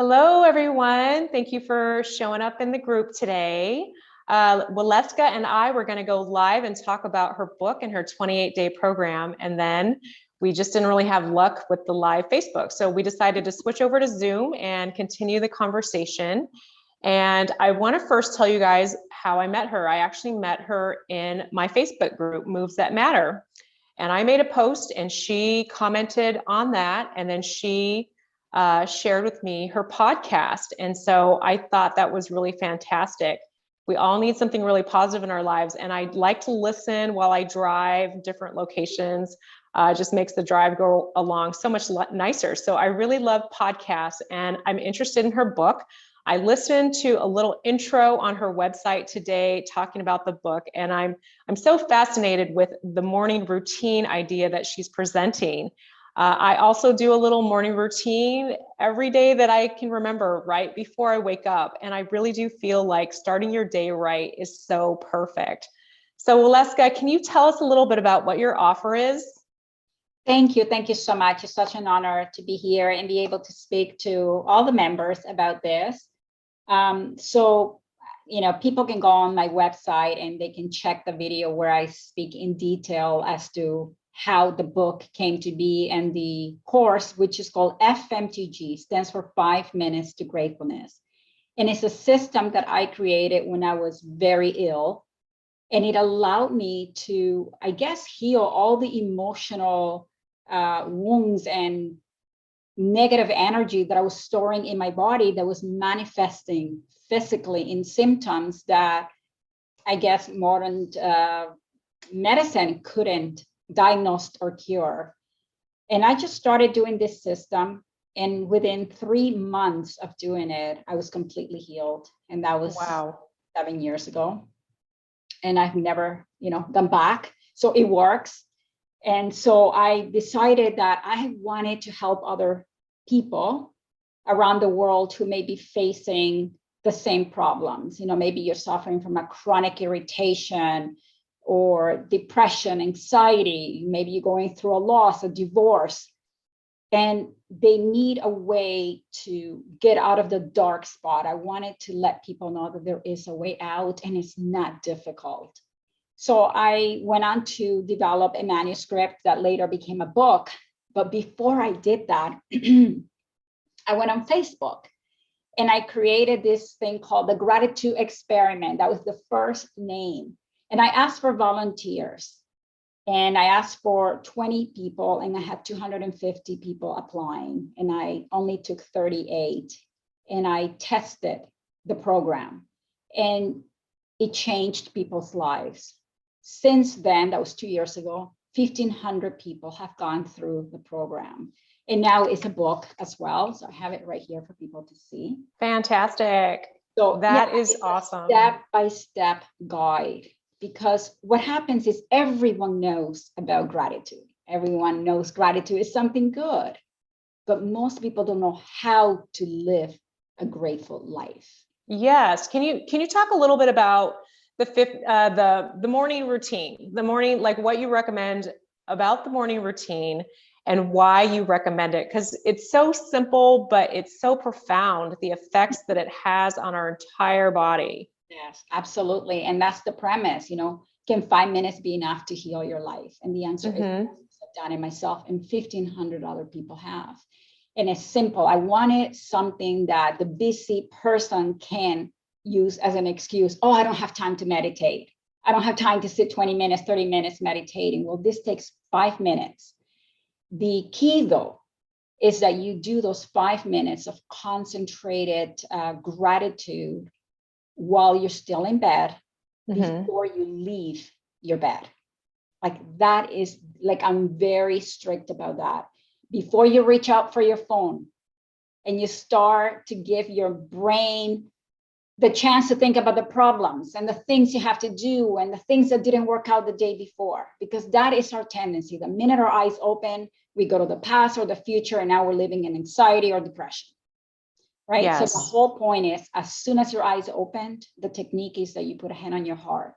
Hello, everyone. Thank you for showing up in the group today. Waleuska and I were going to go live and talk about her book and her 28-day program. And then we just didn't really have luck with the live Facebook. So we decided to switch over to Zoom and continue the conversation. And I want to first tell you guys how I met her. I actually met her in my Facebook group, Moves That Matter. And I made a post and she commented on that. And then she shared with me her podcast. And so I thought that was really fantastic. We all need something really positive in our lives. And I like to listen while I drive different locations. Just makes the drive go along so much nicer. So I really love podcasts and I'm interested in her book. I listened to a little intro on her website today talking about the book, and I'm so fascinated with the morning routine idea that she's presenting. I also do a little morning routine every day that I can remember right before I wake up, and I really do feel like starting your day right is so perfect. So Waleuska, can you tell us a little bit about what your offer is? Thank you. Thank you so much. It's such an honor to be here and be able to speak to all the members about this. People can go on my website and they can check the video where I speak in detail as to how the book came to be, and the course, which is called FMTG, stands for 5 Minutes to Gratefulness. And it's a system that I created when I was very ill. And it allowed me to, I guess, heal all the emotional wounds and negative energy that I was storing in my body that was manifesting physically in symptoms that I guess modern medicine couldn't diagnose or cure. And I just started doing this system. And within 3 months of doing it, I was completely healed. And that was 7 years ago. And I've never, gone back. So it works. And so I decided that I wanted to help other people around the world who may be facing the same problems. Maybe you're suffering from a chronic irritation or depression, anxiety. Maybe you're going through a loss, a divorce, and they need a way to get out of the dark spot. I wanted to let people know that there is a way out and it's not difficult. So I went on to develop a manuscript that later became a book. But before I did that, I went on Facebook and I created this thing called the Gratitude Experiment. That was the first name. And I asked for volunteers. And I asked for 20 people, and I had 250 people applying. And I only took 38. And I tested the program. And it changed people's lives. Since then, that was 2 years ago, 1,500 people have gone through the program. And now it's a book as well. So I have it right here for people to see. Fantastic. So that is awesome. Step-by-step guide. Because what happens is everyone knows about gratitude. Everyone knows gratitude is something good. But most people don't know how to live a grateful life. Yes. Can you talk a little bit about the morning routine, like what you recommend about the morning routine and why you recommend it? Because it's so simple, but it's so profound, the effects that it has on our entire body. Yes, absolutely. And that's the premise, can 5 minutes be enough to heal your life? And the answer is I've done it myself, and 1,500 other people have. And it's simple. I wanted something that the busy person can use as an excuse. Oh, I don't have time to meditate. I don't have time to sit 20 minutes, 30 minutes meditating. Well, this takes 5 minutes. The key, though, is that you do those 5 minutes of concentrated gratitude while you're still in bed before you leave your bed. Like that is I'm very strict about that. Before you reach out for your phone and you start to give your brain the chance to think about the problems and the things you have to do and the things that didn't work out the day before, because that is our tendency. The minute our eyes open, we go to the past or the future, and now we're living in anxiety or depression, right? Yes. So the whole point is, as soon as your eyes opened, the technique is that you put a hand on your heart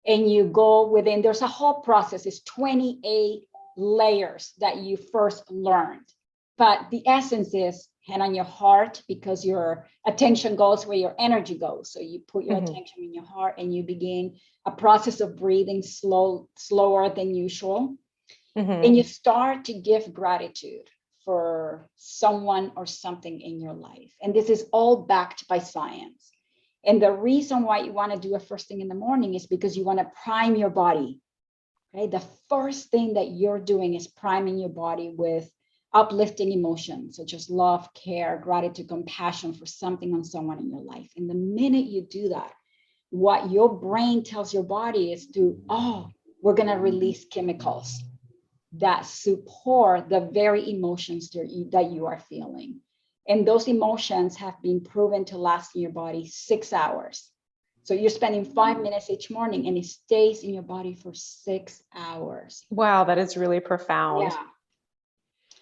and you go within, there's a whole process, it's 28 layers that you first learned. But the essence is hand on your heart, because your attention goes where your energy goes. So you put your attention in your heart and you begin a process of breathing slower than usual. And you start to give gratitude for someone or something in your life. And this is all backed by science. And the reason why you want to do it first thing in the morning is because you want to prime your body. Okay? The first thing that you're doing is priming your body with uplifting emotions such as love, care, gratitude, compassion for something on someone in your life. And the minute you do that, what your brain tells your body is we're going to release chemicals that support the very emotions that you are feeling. And those emotions have been proven to last in your body 6 hours. So you're spending 5 minutes each morning and it stays in your body for 6 hours. Wow, that is really profound. Yeah.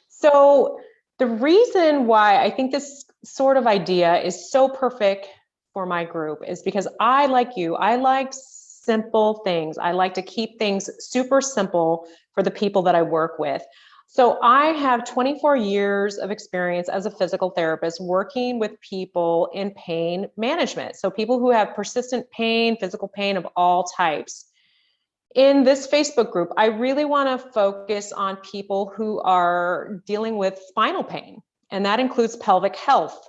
So the reason why I think this sort of idea is so perfect for my group is because I, like you, I like simple things. I like to keep things super simple for the people that I work with. So I have 24 years of experience as a physical therapist working with people in pain management. So people who have persistent pain, physical pain of all types. In this Facebook group, I really want to focus on people who are dealing with spinal pain, and that includes pelvic health.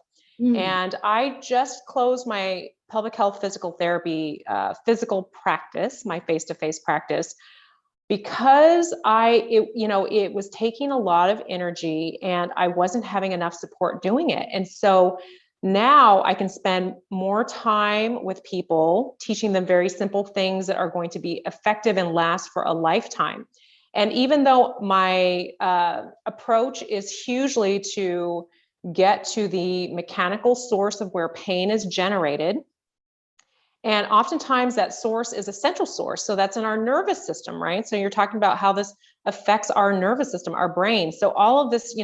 And I just closed my pelvic health physical therapy physical practice, my face-to-face practice, because it was taking a lot of energy and I wasn't having enough support doing it. And so now I can spend more time with people, teaching them very simple things that are going to be effective and last for a lifetime. And even though my approach is hugely to get to the mechanical source of where pain is generated, and oftentimes that source is a central source. So that's in our nervous system, right? So you're talking about how this affects our nervous system, our brain. So all of this,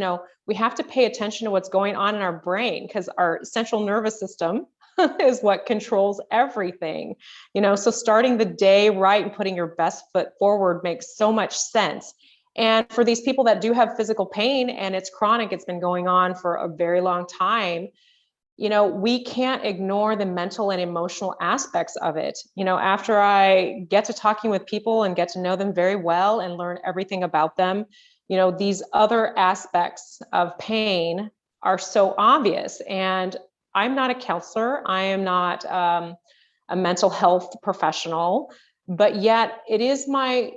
we have to pay attention to what's going on in our brain, because our central nervous system is what controls everything. So starting the day right and putting your best foot forward makes so much sense. And for these people that do have physical pain and it's chronic, it's been going on for a very long time, we can't ignore the mental and emotional aspects of it. After I get to talking with people and get to know them very well and learn everything about them, these other aspects of pain are so obvious. And I'm not a counselor. I am not a mental health professional, but yet it is my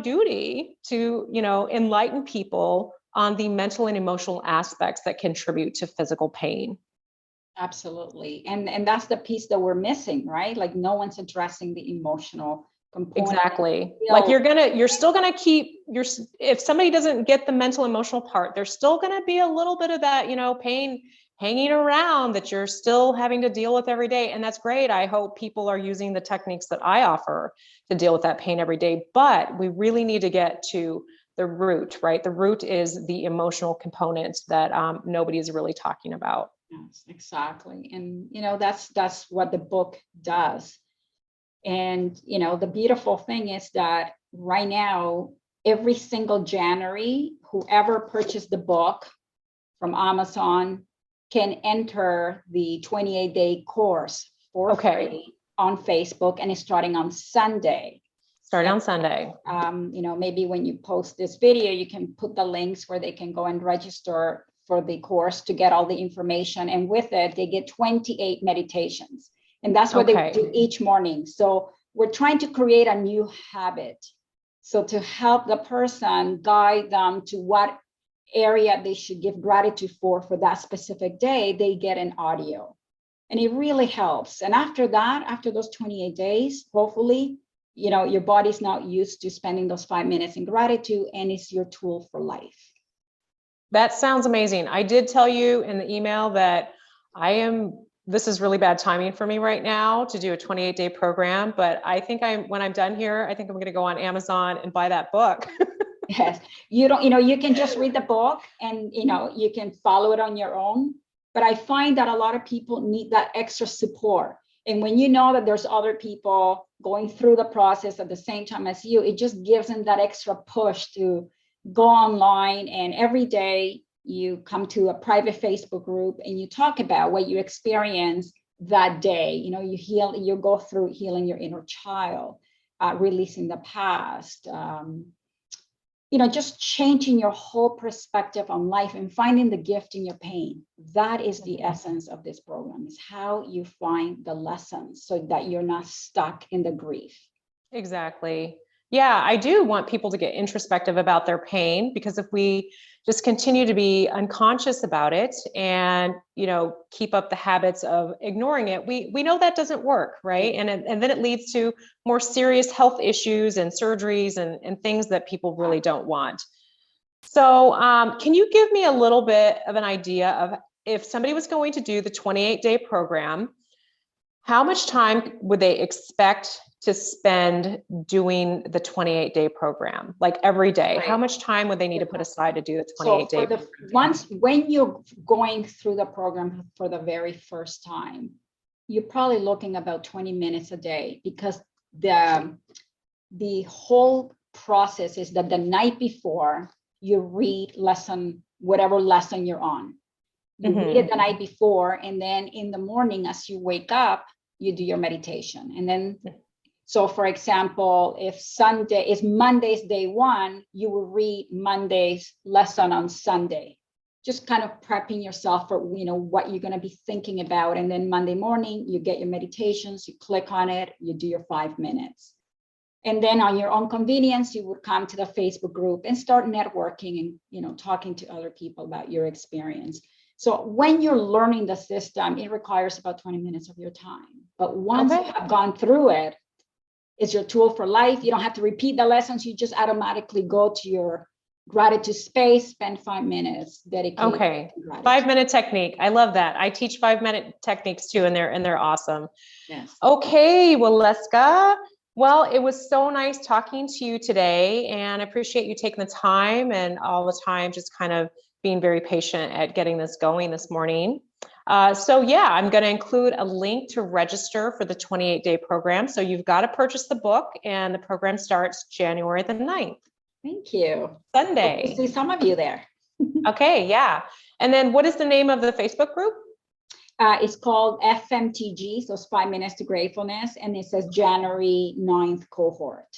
duty to, enlighten people on the mental and emotional aspects that contribute to physical pain. Absolutely. And that's the piece that we're missing, right? Like no one's addressing the emotional component. Exactly. Like you're still going to keep if somebody doesn't get the mental emotional part, there's still going to be a little bit of that, pain hanging around that you're still having to deal with every day. And that's great. I hope people are using the techniques that I offer to deal with that pain every day, but we really need to get to the root, right? The root is the emotional component that nobody is really talking about. Yes, exactly. And, that's what the book does. And, the beautiful thing is that right now, every single January, whoever purchased the book from Amazon can enter the 28-day course for free on Facebook, and it's starting on Sunday. Maybe when you post this video, you can put the links where they can go and register for the course to get all the information. And with it, they get 28 meditations. And that's what they do each morning. So we're trying to create a new habit. So to help the person, guide them to what area they should give gratitude for that specific day, they get an audio. And it really helps. And after that, after those 28 days, hopefully, your body's not used to spending those 5 minutes in gratitude, and it's your tool for life. That sounds amazing. I did tell you in the email that this is really bad timing for me right now to do a 28-day program, but I think when I'm done here, I think I'm going to go on Amazon and buy that book. Yes. You can just read the book and, you can follow it on your own. But I find that a lot of people need that extra support. And when you know that there's other people going through the process at the same time as you, it just gives them that extra push to go online and every day you come to a private Facebook group and you talk about what you experienced that day. You know, you go through healing your inner child, releasing the past, you know, just changing your whole perspective on life and finding the gift in your pain. That is the essence of this program, is how you find the lessons so that you're not stuck in the grief. Exactly. Yeah, I do want people to get introspective about their pain, because if we just continue to be unconscious about it and, you know, keep up the habits of ignoring it, we know that doesn't work, right? And then it leads to more serious health issues and surgeries and things that people really don't want. So can you give me a little bit of an idea of, if somebody was going to do the 28-day program, how much time would they expect to spend doing the 28-day program? Like every day, how much time would they need to put aside to do the 28-day program? When you're going through the program for the very first time, you're probably looking about 20 minutes a day, because the whole process is that the night before you read whatever lesson you're on. You read it the night before, and then in the morning as you wake up, you do your meditation. And then, so for example, if Sunday is Monday's day one, you will read Monday's lesson on Sunday, just kind of prepping yourself for, you know, what you're going to be thinking about. And then Monday morning, you get your meditations, you click on it, you do your 5 minutes. And then on your own convenience, you would come to the Facebook group and start networking and, you know, talking to other people about your experience. So when you're learning the system, it requires about 20 minutes of your time. But once you have gone through it, it's your tool for life. You don't have to repeat the lessons. You just automatically go to your gratitude space, spend 5 minutes dedicated. Okay, 5-minute technique. I love that. I teach 5-minute techniques too, and they're awesome. Yes. Okay, Waleuska. Well, it was so nice talking to you today, and I appreciate you taking the time and all the time just kind of being very patient at getting this going this morning. So yeah, I'm going to include a link to register for the 28-day program. So you've got to purchase the book, and the program starts January the 9th. Thank you. Sunday. Hope to see some of you there. Okay, yeah. And then what is the name of the Facebook group? It's called FMTG, so it's 5 Minutes to Gratefulness, and it says January 9th cohort.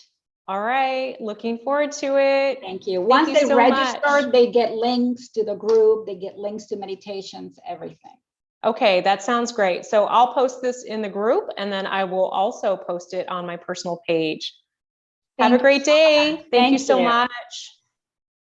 All right, looking forward to it. Thank you. Once they register, they get links to the group, they get links to meditations, everything. Okay, that sounds great. So I'll post this in the group, and then I will also post it on my personal page. Have a great day. Thank you so much.